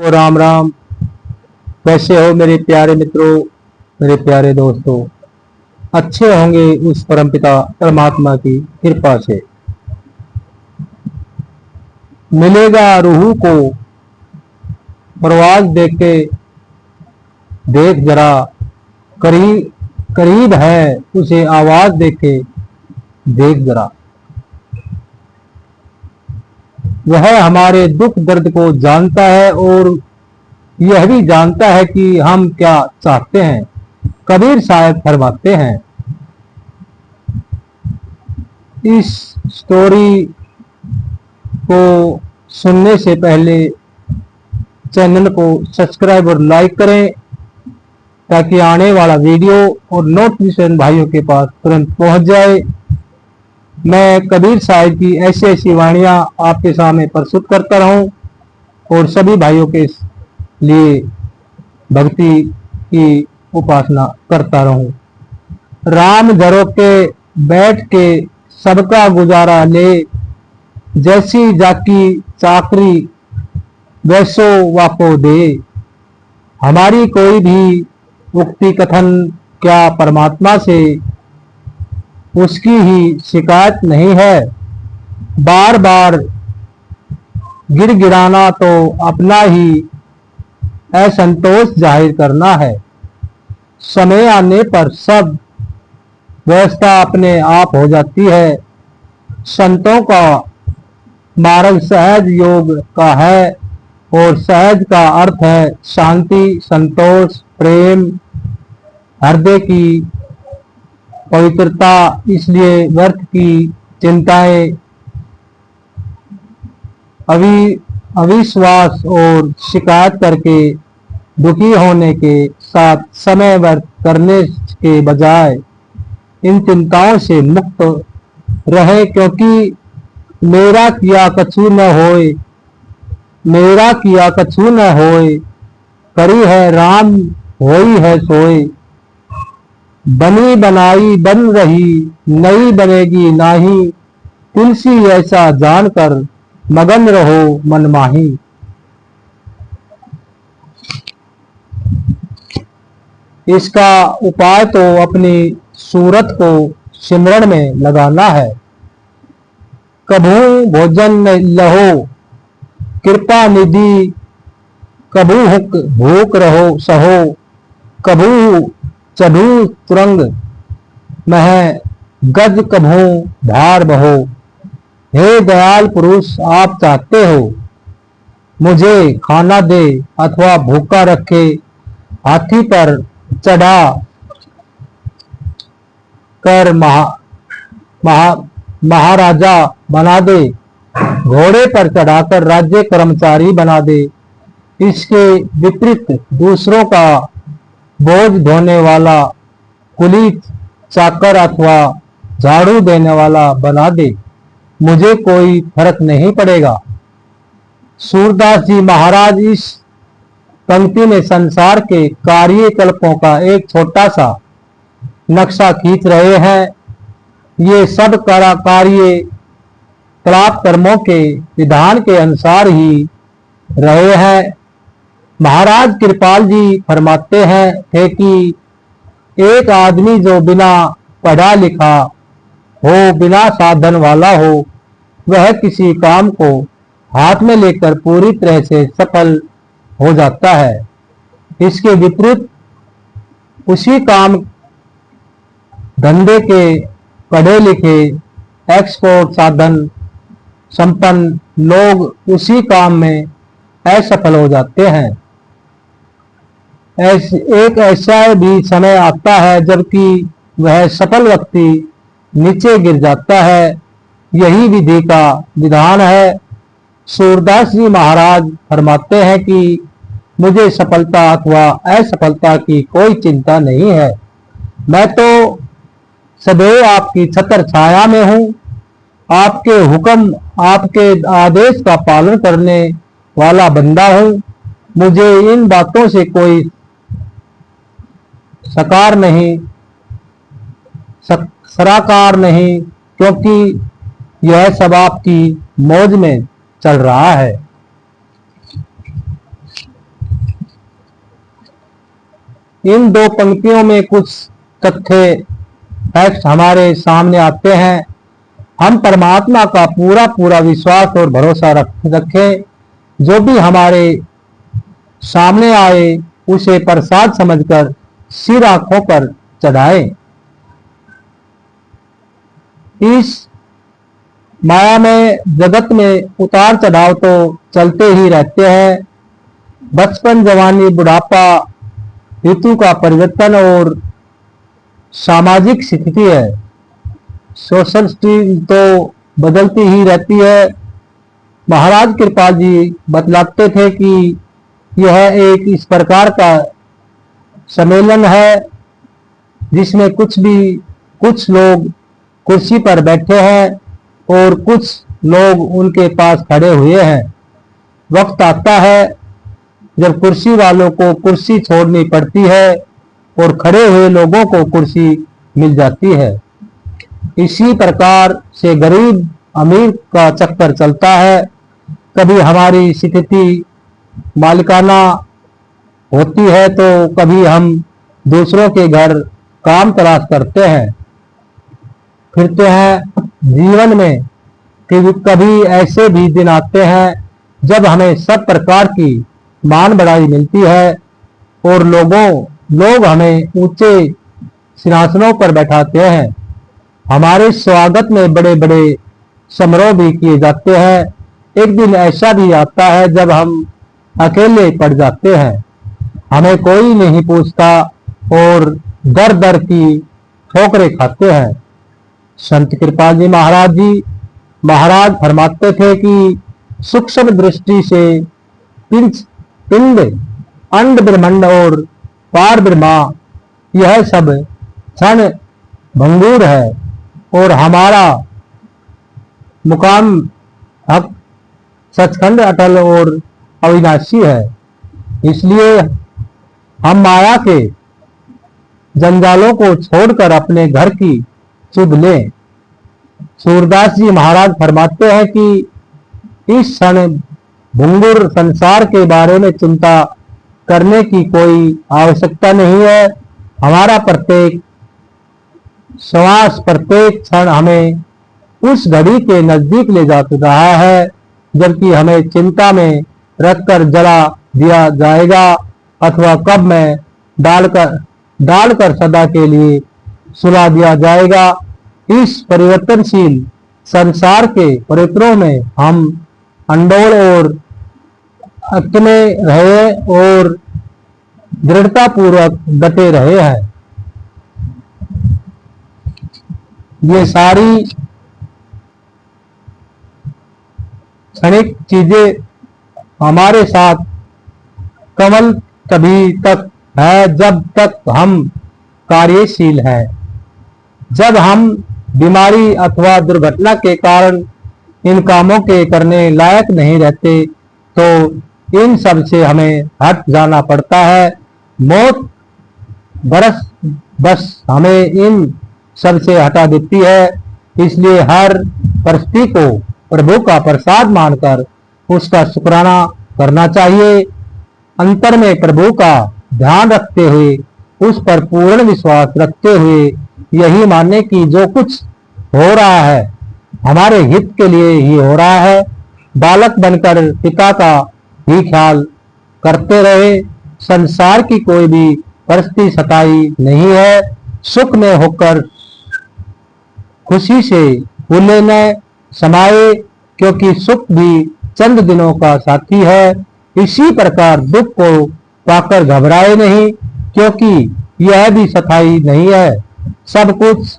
तो राम राम। कैसे हो मेरे प्यारे मित्रों, मेरे प्यारे दोस्तों? अच्छे होंगे उस परमपिता परमात्मा की कृपा से। मिलेगा रूह को परवाज देख के, देख जरा करीब करीब है उसे आवाज देके, देख जरा। वह हमारे दुख दर्द को जानता है और यह भी जानता है कि हम क्या चाहते हैं। कबीर शायद फरमाते हैं, इस स्टोरी को सुनने से पहले चैनल को सब्सक्राइब और लाइक करें ताकि आने वाला वीडियो और नोटिफिकेशन भाइयों के पास तुरंत पहुंच जाए। मैं कबीर साहिब की ऐसी ऐसी वाणियां आपके सामने प्रस्तुत करता रहूं और सभी भाइयों के लिए भक्ति की उपासना करता रहूं। राम झरोके बैठ के सबका गुजारा ले, जैसी जाकी चाकरी वैसो वाको दे। हमारी कोई भी उक्ति कथन क्या परमात्मा से उसकी ही शिकायत नहीं है। बार बार गिड़गिड़ाना तो अपना ही असंतोष जाहिर करना है। समय आने पर सब व्यवस्था अपने आप हो जाती है। संतों का मार्ग सहज योग का है और सहज का अर्थ है शांति, संतोष, प्रेम, हृदय की पवित्रता। इसलिए व्यर्थ की चिंताएं, अविश्वास और शिकायत करके दुखी होने के साथ समय व्यर्थ करने के बजाय इन चिंताओं से मुक्त रहे, क्योंकि मेरा किया कछु न होए, मेरा किया कछु न होए, करी है राम होई है सोए। बनी बनाई बन रही, नई बनेगी नाही, तुलसी ऐसा जानकर मगन रहो मनमाही। इसका उपाय तो अपनी सूरत को सिमरण में लगाना है। कभू भोजन लहो कृपा निधि, कभू भूख रहो सहो, कभू चढ़ू तुरंग मह गज, कभू भार बहो। हे दयाल पुरुष, आप चाहते हो मुझे खाना दे अथवा भूखा रखे, हाथी पर चढ़ा कर महाराजा बना दे, घोड़े पर चढ़ाकर राज्य कर्मचारी बना दे। इसके विपरीत दूसरों का बोझ ढोने वाला कुली चाकर अथवा झाड़ू देने वाला बना दे, मुझे कोई फर्क नहीं पड़ेगा। सूरदास जी महाराज इस पंक्ति में संसार के कार्यकल्पों का एक छोटा सा नक्शा खींच रहे हैं। ये सब कार्य कलाप कर्मों के विधान के अनुसार ही रहे हैं। महाराज कृपाल जी फरमाते हैं थे कि एक आदमी जो बिना पढ़ा लिखा हो, बिना साधन वाला हो, वह किसी काम को हाथ में लेकर पूरी तरह से सफल हो जाता है। इसके विपरीत उसी काम धंधे के पढ़े लिखे एक्सपोर्ट साधन संपन्न लोग उसी काम में असफल हो जाते हैं। एक ऐसा भी समय आता है जबकि वह सफल व्यक्ति नीचे गिर जाता है। यही विधि का विधान है। सूरदास जी महाराज फरमाते हैं कि मुझे सफलता अथवा असफलता की कोई चिंता नहीं है। मैं तो सदैव आपकी छत्र छाया में हूँ, आपके हुक्म, आपके आदेश का पालन करने वाला बंदा हूँ। मुझे इन बातों से कोई सराकार नहीं, क्योंकि यह सब आपकी मौज में चल रहा है। इन दो पंक्तियों में कुछ तथ्य फैक्ट हमारे सामने आते हैं। हम परमात्मा का पूरा पूरा विश्वास और भरोसा रखें। जो भी हमारे सामने आए उसे प्रसाद समझकर सिर आंखों पर चढ़ाएं। इस मायामय जगत में उतार चढ़ाव तो चलते ही रहते हैं। बचपन, जवानी, बुढ़ापा, ऋतु का परिवर्तन और सामाजिक स्थिति है। सोशल स्थिति तो बदलती ही रहती है। महाराज कृपाल जी बतलाते थे कि यह एक इस प्रकार का सम्मेलन है जिसमें कुछ लोग कुर्सी पर बैठे हैं और कुछ लोग उनके पास खड़े हुए हैं। वक्त आता है जब कुर्सी वालों को कुर्सी छोड़नी पड़ती है और खड़े हुए लोगों को कुर्सी मिल जाती है। इसी प्रकार से गरीब अमीर का चक्कर चलता है। कभी हमारी स्थिति मालिकाना होती है तो कभी हम दूसरों के घर काम तलाश करते हैं, फिरते हैं। जीवन में कभी ऐसे भी दिन आते हैं जब हमें सब प्रकार की मान बढ़ाई मिलती है और लोग हमें ऊंचे सिंहासनों पर बैठाते हैं। हमारे स्वागत में बड़े बड़े समारोह भी किए जाते हैं। एक दिन ऐसा भी आता है जब हम अकेले पड़ जाते हैं, हमें कोई नहीं पूछता और दर दर की ठोकरें खाते हैं। संत कृपाल जी महाराज फरमाते थे कि सूक्ष्म दृष्टि से पिंड, अंड ब्रह्मांड और पार ब्रह्मा यह सब क्षण भंगुर है और हमारा मुकाम हक सचखंड अटल और अविनाशी है। इसलिए हम माया के जंजालों को छोड़कर अपने घर की सुध लें। सूरदास जी महाराज फरमाते हैं कि इस क्षण भंगुर संसार के बारे में चिंता करने की कोई आवश्यकता नहीं है। हमारा प्रत्येक श्वास, प्रत्येक क्षण हमें उस घड़ी के नजदीक ले जा रहा है जबकि हमें चिंता में रखकर जला दिया जाएगा अथवा कब में डालकर सदा के लिए सुला दिया जाएगा। इस परिवर्तनशील संसार के परित्रों में हम अंडोल और अकने रहे और दृढ़ता पूर्वक डटे रहे हैं। ये सारी क्षणिक चीजें हमारे साथ कमल तभी तक है जब तक हम कार्यशील हैं। जब हम बीमारी अथवा दुर्घटना के कारण इन कामों के करने लायक नहीं रहते तो इन सब से हमें हट जाना पड़ता है। मौत बस हमें इन सब से हटा देती है। इसलिए हर परिस्थिति को प्रभु का प्रसाद मानकर उसका शुक्राना करना चाहिए। अंतर में प्रभु का ध्यान रखते हुए, उस पर पूर्ण विश्वास रखते हुए यही मानने की जो कुछ हो रहा है हमारे हित के लिए ही हो रहा है। बालक बनकर पिता का ही ख्याल करते रहे। संसार की कोई भी परिस्थिति सताई नहीं है। सुख में होकर खुशी से फूले न समाये, क्योंकि सुख भी चंद दिनों का साथी है। इसी प्रकार दुख को पाकर घबराए नहीं, क्योंकि यह भी स्थायी नहीं है। सब कुछ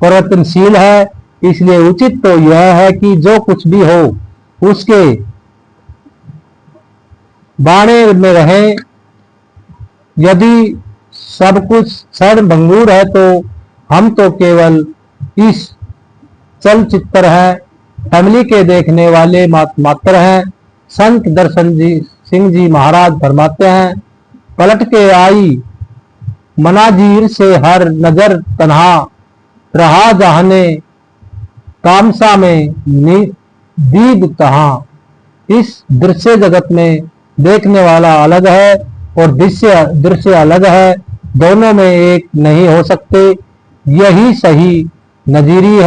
परिवर्तनशील है। इसलिए उचित तो यह है कि जो कुछ भी हो उसके बाणे में रहें। यदि सब कुछ क्षण भंगुर है तो हम तो केवल इस चलचित्र है, फैमिली के देखने वाले मात्र हैं। संत दर्शन सिंह जी महाराज फरमाते हैं, पलट के आई मनाजीर से हर नजर तन्हा रहा जहाने तामसा में दीद तहाँ। इस दृश्य जगत में देखने वाला अलग है और दृश्य अलग है। दोनों में एक नहीं हो सकते। यही सही नंजीरी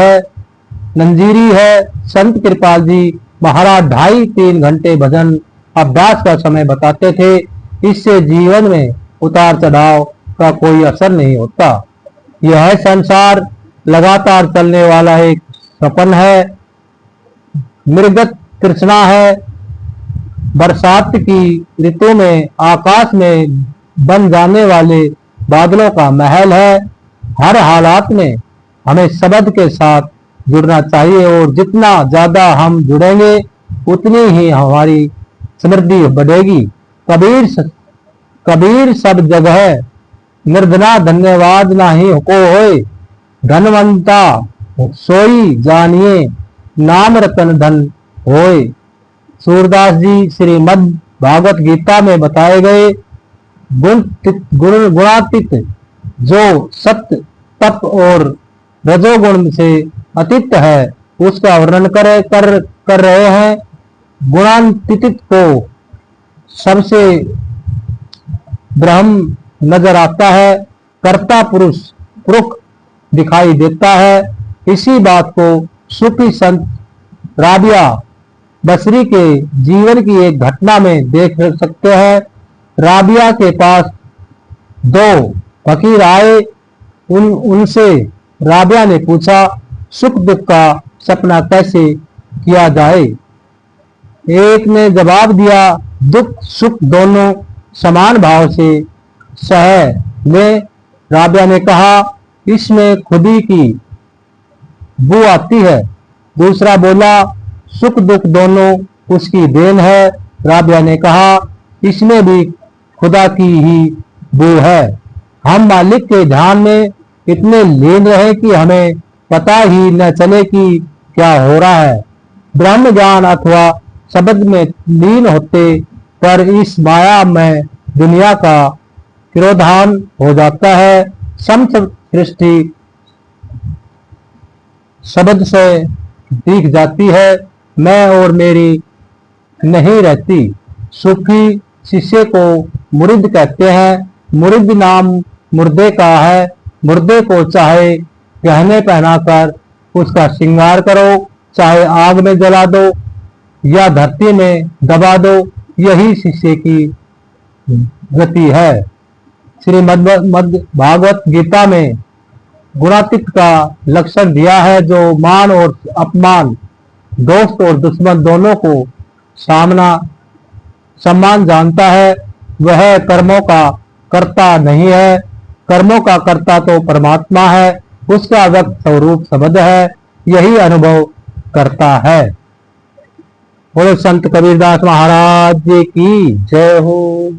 है। संत कृपाल जी महाराज 2.5-3 घंटे भजन अभ्यास का समय बताते थे। इससे जीवन में उतार चढ़ाव का कोई असर नहीं होता। यह संसार लगातार चलने वाला एक सपन है, मृगत तृष्णा है। बरसात की ऋतु में आकाश में बन जाने वाले बादलों का महल है। हर हालात में हमें शब्द के साथ जुड़ना चाहिए और जितना ज्यादा हम जुड़ेंगे उतनी ही हमारी समृद्धि बढ़ेगी। कबीर सब जगह निर्धना धन्यवाद नाही को होए, धनवंता सोई जानिए नाम रतन धन होए। सूरदास जी श्रीमद् भागवत गीता में बताए गए गुणातीत जो सत्य तप और रजोगुण से अतीत है उसका वर्णन कर रहे हैं। गुणातीत को सबसे ब्रह्म नजर आता है, कर्ता पुरुष पुरुष दिखाई देता है। इसी बात को सूफी संत राबिया बसरी के जीवन की एक घटना में देख सकते हैं। राबिया के पास 2 फकीर आए। उनसे राबिया ने पूछा सुख दुख का सपना कैसे किया जाए। एक ने जवाब दिया दुख सुख दोनों समान भाव से सह ले। राबिया ने कहा इसमें खुदी की बू आती है। दूसरा बोला सुख दुख दोनों उसकी देन है। राबिया ने कहा इसमें भी खुदा की ही बू है। हम मालिक के ध्यान में इतने लीन रहे कि हमें पता ही न चले कि क्या हो रहा है। ब्रह्म ज्ञान अथवा शब्द में लीन होते पर इस माया में दुनिया का तिरोधान हो जाता है। समस्त सृष्टि शब्द से दिख जाती है, मैं और मेरी नहीं रहती। सूफी शिष्य को मुरिद कहते हैं। मुरिद नाम मुर्दे का है। मुर्दे को चाहे गहने पहनाकर उसका श्रृंगार करो, चाहे आग में जला दो या धरती में दबा दो, यही शिष्य की गति है। श्रीमद् भागवत गीता में गुणातीत का लक्षण दिया है। जो मान और अपमान, दोस्त और दुश्मन दोनों को सम्मान जानता है वह कर्मों का कर्ता नहीं है। कर्मों का कर्ता तो परमात्मा है, उसका व्यक्त स्वरूप शब्द है, यही अनुभव करता है। बोलो संत कबीरदास महाराज जी की जय हो।